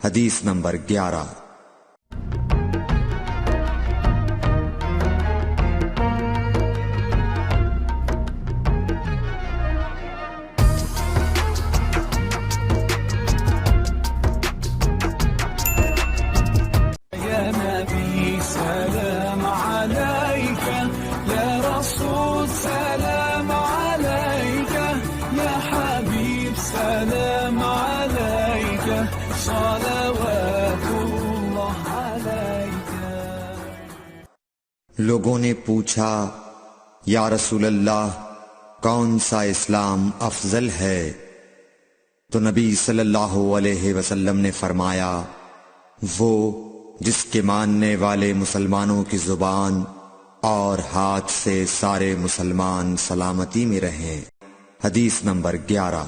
حدیث نمبر 11۔ سلام عليك يا رسول، سلام عليك يا حبيب، سلام عليك صلوات الله عليك۔ لوگوں نے پوچھا یا رسول اللہ کون سا اسلام افضل ہے؟ تو نبی صلی اللہ علیہ وسلم نے فرمایا وہ جس کے ماننے والے مسلمانوں کی زبان اور ہاتھ سے سارے مسلمان سلامتی میں رہیں۔ حدیث نمبر 11۔